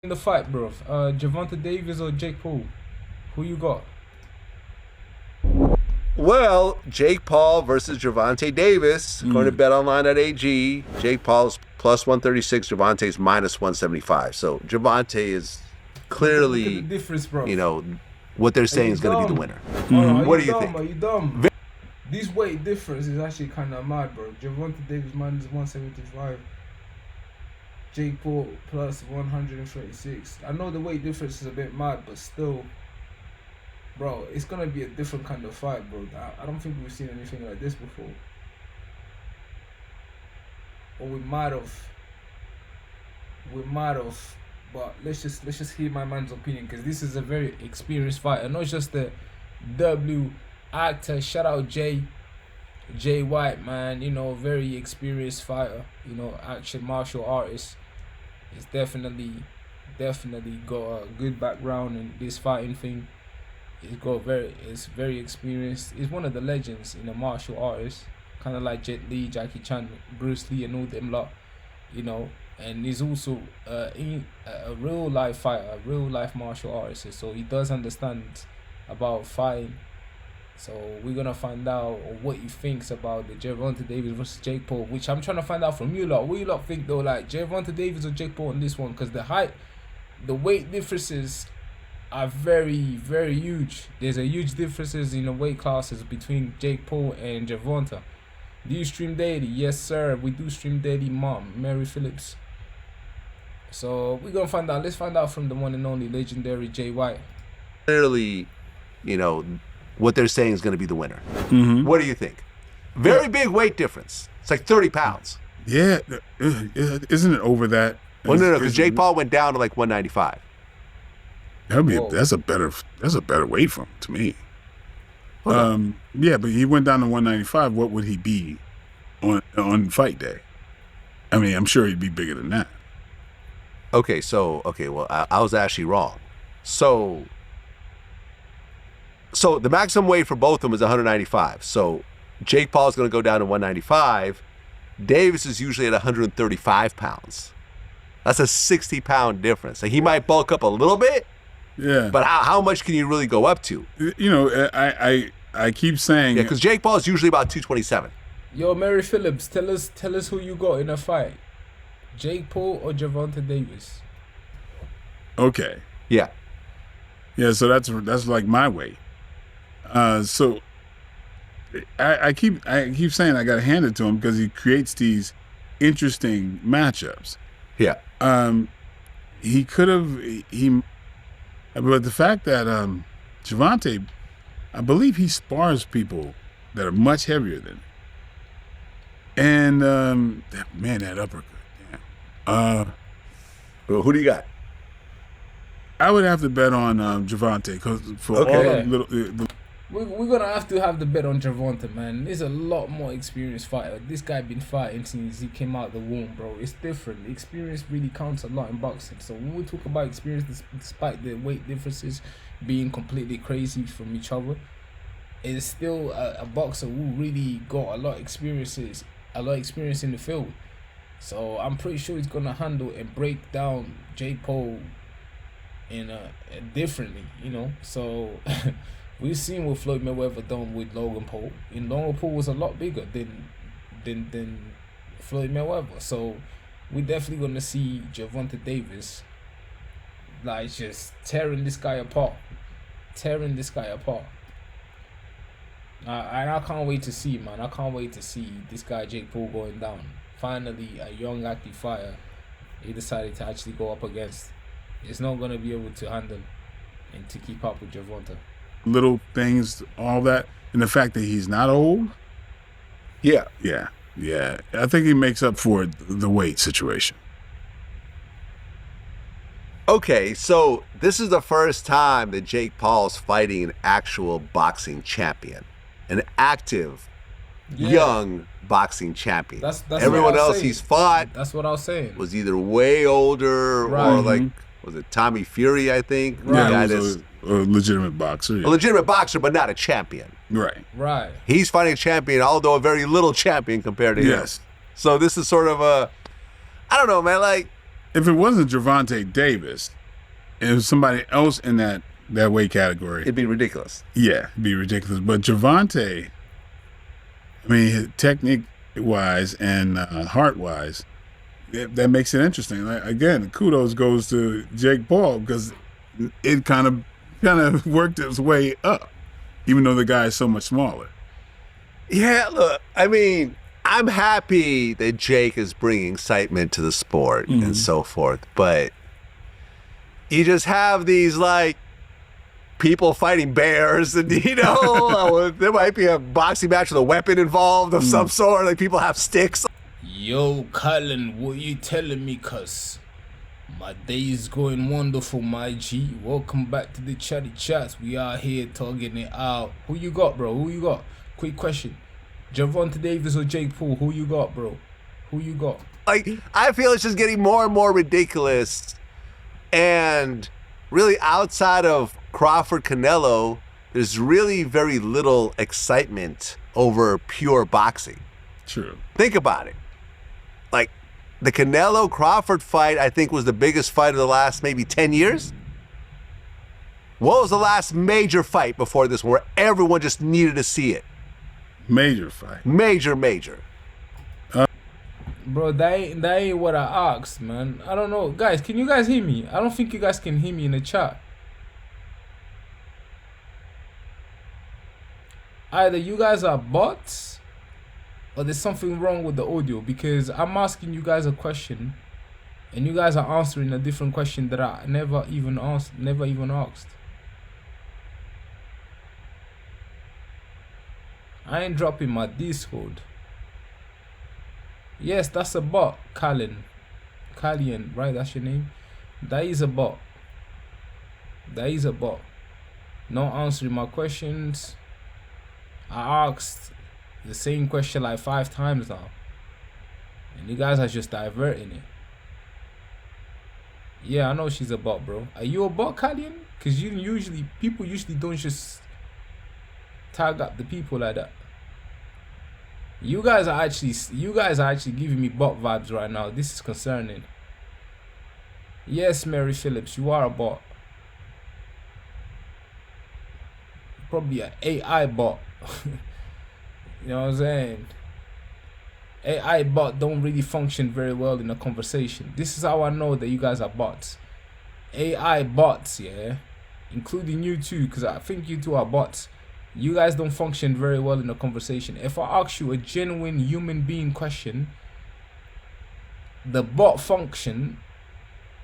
in the fight, bro? Gervonta Davis or Jake Paul? Who you got? Well, Jake Paul versus Gervonta Davis. According to BetOnline.ag, Jake Paul's plus 136, Gervonta's minus 175. So Gervonta is clearly, Look at the difference, bro. what they're Are saying you is going to be the dumb? winner. What do you think? Are you dumb? This weight difference is actually kind of mad, bro. Gervonta Davis minus 175. Jake Paul plus 136. I know the weight difference is a bit mad, but still, bro, it's gonna be a different kind of fight, bro. I don't think we've seen anything like this before. Or we might have. But let's just hear my man's opinion, because this is a very experienced fighter, not just the W actor. Shout out Jay White, man. Very experienced fighter. Action martial artist. He's definitely got a good background in this fighting thing. He's very experienced. He's one of the legends in the martial artists, kind of like Jet Li, Jackie Chan, Bruce Lee, and all them lot. And he's also a real life fighter, a real life martial artist. So he does understand about fighting. So we're gonna find out what he thinks about the Gervonta Davis versus Jake Paul, which I'm trying to find out from you lot. What you lot think though, like Gervonta Davis or Jake Paul in this one? Because the weight differences are very, very huge. There's a huge differences in the weight classes between Jake Paul and Gervonta. Do you stream daily? Yes, sir. We do stream daily, Mom. Mary Phillips. So we're gonna find out. Let's find out from the one and only legendary Jay White. Clearly, what they're saying is going to be the winner. What do you think? Very big weight difference. It's like 30 pounds. Yeah, isn't it over that? Well, no, because Jake Paul went down to like 195. That's a better weight for him to me. Yeah, but he went down to 195. What would he be on fight day? I mean, I'm sure he'd be bigger than that. Well, I was actually wrong. So the maximum weight for both of them is 195. So Jake Paul is going to go down to 195. Davis is usually at 135 pounds. That's a 60-pound difference. So he might bulk up a little bit. Yeah. But how much can you really go up to? I keep saying. Yeah, because Jake Paul is usually about 227. Yo, Mary Phillips, tell us who you got in a fight. Jake Paul or Gervonta Davis? Okay. Yeah. Yeah, so that's like my weight. So I keep saying I gotta hand it to him because he creates these interesting matchups. Yeah. He could have but the fact that Gervonta, I believe he spars people that are much heavier than him. And that uppercut, damn. Well, who do you got? I would have to bet on Gervonta because for all the little. We're gonna have to have the bet on Gervonta, man. He's a lot more experienced fighter. This guy been fighting since he came out of the womb, bro. It's different. Experience really counts a lot in boxing. So when we talk about experience, despite the weight differences being completely crazy from each other, it's still a boxer who really got a lot of experience in the field. So I'm pretty sure he's gonna handle and break down Jake Paul differently, So we've seen what Floyd Mayweather done with Logan Paul. And Logan Paul was a lot bigger than Floyd Mayweather. So we're definitely gonna see Gervonta Davis like just tearing this guy apart. And I can't wait to see, man. I can't wait to see this guy Jake Paul going down. Finally, a young active fighter he decided to actually go up against. It's not gonna be able to handle and to keep up with Gervonta. Little things, all that, and the fact that he's not old. Yeah. I think he makes up for the weight situation. Okay, so this is the first time that Jake Paul's fighting an actual boxing champion, an active, young boxing champion. That's everyone else he's fought. That's what I was saying. Was either way older or like, was it Tommy Fury? I think. Right. He was a legitimate boxer. Yeah. A legitimate boxer, but not a champion. Right. He's fighting a champion, although a very little champion compared to him. Yes. So this is sort of I don't know, man. Like, if it wasn't Gervonta Davis, and it was somebody else in that weight category, It'd be ridiculous. yeah, it'd be ridiculous. But Gervonta, I mean, technique wise and heart wise, that makes it interesting. Like, again, kudos goes to Jake Paul because it kind of worked its way up, even though the guy is so much smaller. Yeah, look, I mean, I'm happy that Jake is bringing excitement to the sport and so forth, but you just have these, like, people fighting bears, and, you know, there might be a boxing match with a weapon involved of some sort, like people have sticks. Yo, Colin, what you telling me, cuz? My day is going wonderful, my G. Welcome back to the Chatty Chats. We are here talking it out. Who you got, bro? Who you got? Quick question. Gervonta Davis or Jake Paul? Who you got, bro? Who you got? Like, I feel it's just getting more and more ridiculous, and really outside of Crawford Canelo, there's really very little excitement over pure boxing. True. Think about it. Like, the Canelo Crawford fight, I think, was the biggest fight of the last maybe 10 years. What was the last major fight before this where everyone just needed to see it? Major fight. Major. Bro, that ain't what I asked, man. I don't know. Guys, can you guys hear me? I don't think you guys can hear me in the chat. Either you guys are bots or there's something wrong with the audio, because I'm asking you guys a question and you guys are answering a different question that I never even asked. I ain't dropping my Discord. Yes, that's a bot, Kalin, right? That's your name. That is a bot. Not answering my questions. I asked the same question like 5 times now, and you guys are just diverting it. Yeah, I know she's a bot, bro. Are you a bot, Kalin? Because people usually don't just tag up the people like that. You guys are actually giving me bot vibes right now. This is concerning. Yes, Mary Phillips, you are a bot. Probably an AI bot. You know what I'm saying? AI bot don't really function very well in a conversation. This is how I know that you guys are bots. AI bots, yeah, including you too, because I think you two are bots. You guys don't function very well in a conversation. If I ask you a genuine human being question, the bot function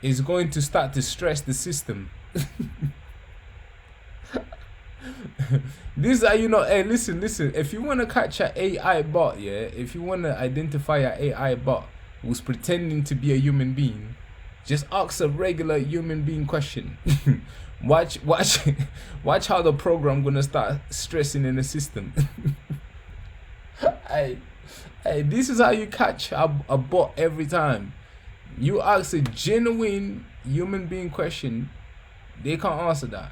is going to start to stress the system. This are, you know, hey, listen. If you want to catch an AI bot, yeah, if you want to identify an AI bot who's pretending to be a human being, just ask a regular human being question. Watch how the program gonna start stressing in the system. Hey, this is how you catch a bot every time. You ask a genuine human being question, they can't answer that.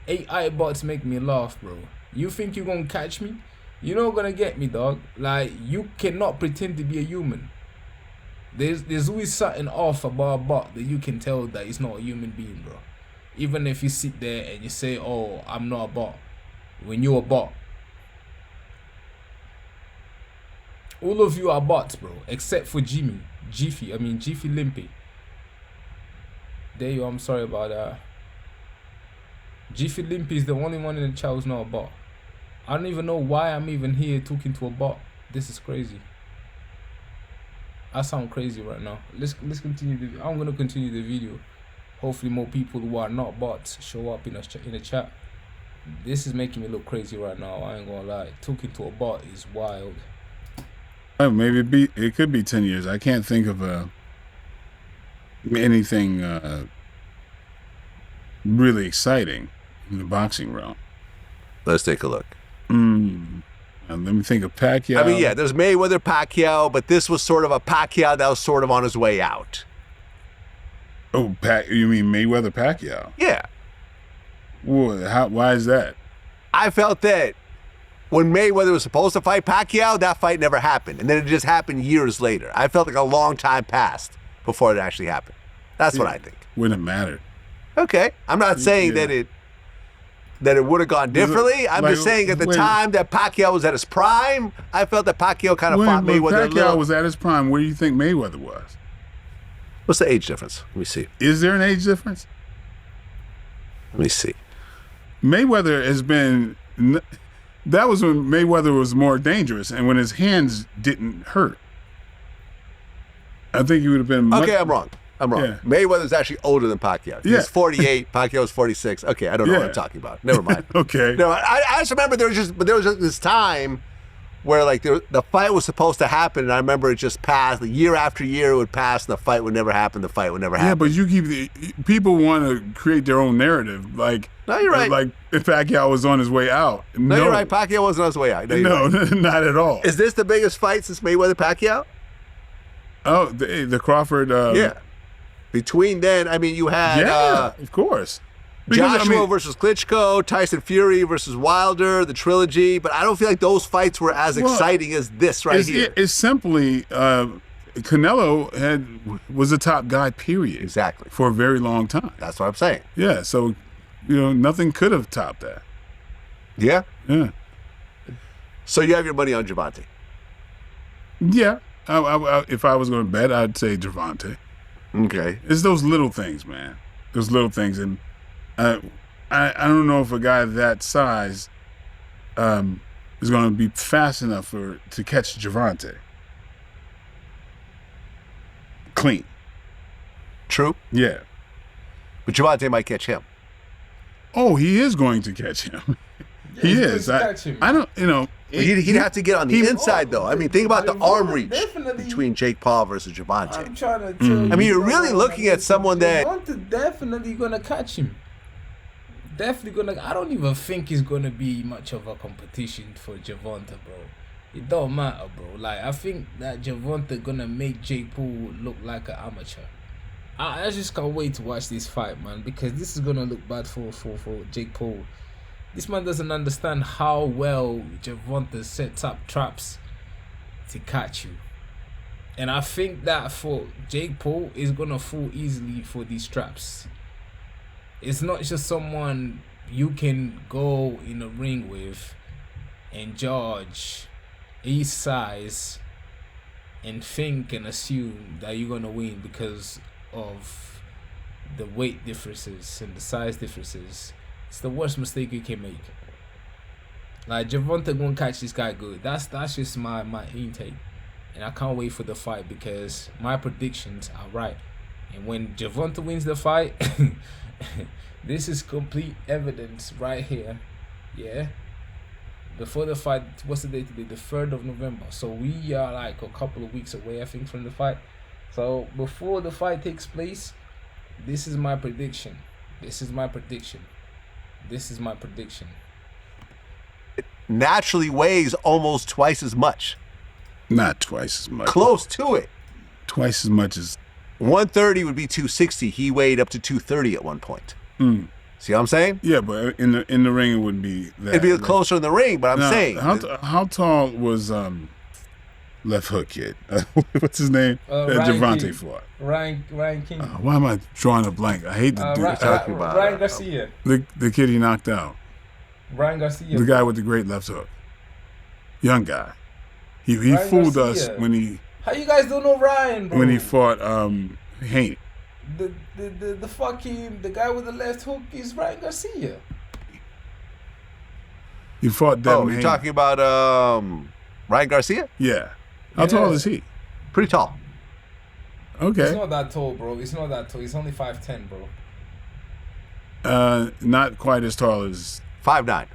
AI bots make me laugh, bro. You think you're gonna catch me? You're not gonna get me, dog. Like, you cannot pretend to be a human. There's always something off about a bot that you can tell that it's not a human being, bro. Even if you sit there and you say, oh, I'm not a bot, when you're a bot. All of you are bots, bro, except for Jiffy Limpy. There you are, I'm sorry about that. Jiffy Limpy is the only one in the chat who's not a bot. I don't even know why I'm even here talking to a bot. This is crazy. I sound crazy right now. Let's continue. I'm gonna continue the video. Hopefully more people who are not bots show up in the chat. This is making me look crazy right now. I ain't gonna lie. Talking to a bot is wild. Maybe it could be 10 years. I can't think of anything really exciting in the boxing realm. Let's take a look. And let me think of Pacquiao. I mean, yeah, there's Mayweather Pacquiao, but this was sort of a Pacquiao that was sort of on his way out. Oh, you mean Mayweather Pacquiao? Yeah. Well, why is that? I felt that when Mayweather was supposed to fight Pacquiao, that fight never happened. And then it just happened years later. I felt like a long time passed. before it actually happened. That's what I think. Wouldn't have mattered. Okay, I'm not saying that it would have gone differently. I'm just saying at the time that Pacquiao was at his prime, I felt that Pacquiao kind of fought Mayweather when a little. Pacquiao was at his prime, where do you think Mayweather was? What's the age difference? Let me see. Is there an age difference? Let me see. Mayweather has been. That was when Mayweather was more dangerous and when his hands didn't hurt. I think he would have been. Okay, I'm wrong. Yeah. Mayweather's actually older than Pacquiao. He's 48. Pacquiao's 46. Okay, I don't know what I'm talking about. Never mind. Okay. No, I just remember there was just this time where like the fight was supposed to happen, and I remember it just passed. Year after year, it would pass, and the fight would never happen. Yeah, but you keep people want to create their own narrative. Like, no, you're right. Like if Pacquiao was on his way out. No, you're right. Pacquiao wasn't on his way out. No, right. Not at all. Is this the biggest fight since Mayweather Pacquiao? Oh, the Crawford. Yeah. Between then, I mean, you had of course. Because, Joshua versus Klitschko, Tyson Fury versus Wilder, the trilogy. But I don't feel like those fights were as exciting as this here. It's simply Canelo was a top guy, period. Exactly. For a very long time. That's what I'm saying. Yeah, so, nothing could have topped that. Yeah? Yeah. So you have your money on Gervonta? Yeah. If I was going to bet, I'd say Gervonta. Okay. It's those little things, man. Those little things. And I don't know if a guy that size is going to be fast enough to catch Gervonta. Clean. True. Yeah. But Gervonta might catch him. Oh, he is going to catch him. He is. I don't, He'd have to get on the inside, though. I mean, think about the arm reach between Jake Paul versus Gervonta. I'm trying to tell you. I mean, you're really looking at someone that... Gervonta definitely going to catch him. Definitely going to... I don't even think he's going to be much of a competition for Gervonta, bro. It don't matter, bro. Like, I think that Gervonta going to make Jake Paul look like an amateur. I just can't wait to watch this fight, man, because this is going to look bad for Jake Paul. This man doesn't understand how well Gervonta sets up traps to catch you. And I think that for Jake Paul is going to fall easily for these traps. It's not just someone you can go in a ring with and judge his size and think and assume that you're going to win because of the weight differences and the size differences. It's the worst mistake you can make. Like, Gervonta gonna catch this guy good. That's just my intake. And I can't wait for the fight because my predictions are right. And when Gervonta wins the fight, this is complete evidence right here. Yeah. Before the fight, what's the date today? The 3rd of November. So we are like a couple of weeks away, I think, from the fight. So before the fight takes place, this is my prediction. This is my prediction. It naturally weighs almost twice as much. Not twice as much. Close to it. Twice as much as 130 would be 260. He weighed up to 230 at one point. See what I'm saying? Yeah, but in the ring it wouldn't be that. It'd be closer in the ring, but I'm saying. How tall was left hook kid? What's his name? Gervonta fought. Ryan King. Why am I drawing a blank? I hate to do it. Ryan Garcia. The kid he knocked out. Ryan Garcia. The guy with the great left hook. Young guy. He fooled Garcia. us when he. How you guys don't know Ryan, bro? When he fought Haney. The guy with the left hook is Ryan Garcia. He fought Devin you're Haney. talking about Ryan Garcia? Yeah. How tall is he? Pretty tall. Okay. He's not that tall, bro. He's not that tall. He's only 5'10", bro. Not quite as tall as 5'9".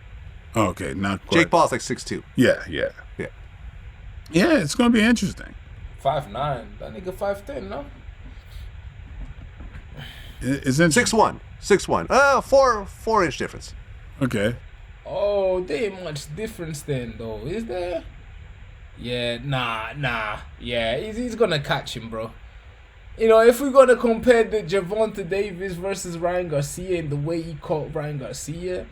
Okay, not quite. Jake Paul's like 6'2". Yeah. Yeah, it's gonna be interesting. 5'9". That nigga 5'10", no? It's interesting. 6'1". 4 inch difference. Okay. Oh, there ain't much difference then, though, is there? Yeah, nah. Yeah, he's gonna catch him, bro. You know, if we're gonna compare the Gervonta Davis versus Ryan Garcia and the way he caught Ryan Garcia,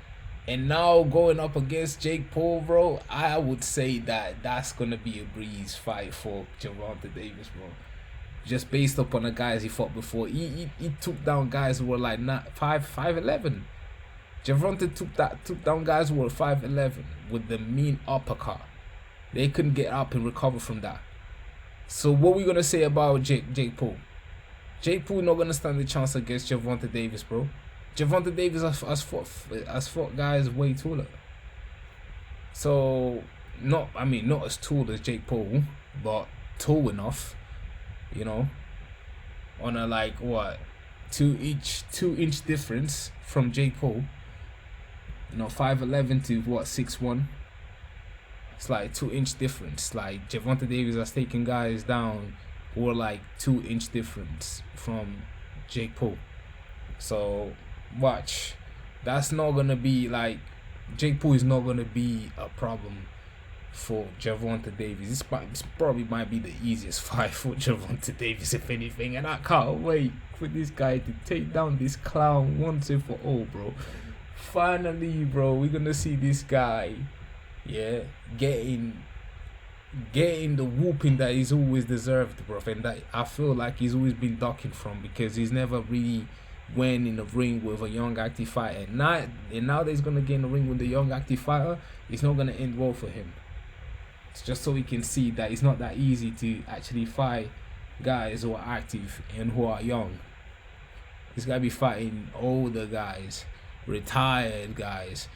and now going up against Jake Paul, bro, I would say that that's gonna be a breeze fight for Gervonta Davis, bro. just based upon the guys he fought before. He took down guys who were like not 5'11". Gervonta took down guys who were 5'11" with the mean uppercut. They couldn't get up and recover from that. So what we gonna say about Jake Paul? Jake Paul not gonna stand a chance against Gervonta Davis, bro. Gervonta Davis has fought guys way taller. So not as tall as Jake Paul, but tall enough, you know. On a like what, 2-inch difference from Jake Paul. You know, 5'11" to what, 6'1". It's like 2-inch difference. Like Gervonta Davis has taken guys down who are like 2-inch difference from Jake Paul. So watch. That's not gonna be like, Jake Paul is not gonna be a problem for Gervonta Davis. This probably might be the easiest fight for Gervonta Davis, if anything. And I can't wait for this guy to take down this clown once and for all, bro. Finally, bro, we're gonna see this guy, yeah, getting the whooping that he's always deserved, bro, and that I feel like he's always been ducking from, because he's never really went in the ring with a young active fighter. And now that he's gonna get in the ring with the young active fighter, it's not gonna end well for him. It's just so we can see that it's not that easy to actually fight guys who are active and who are young. He's gotta be fighting older guys, retired guys,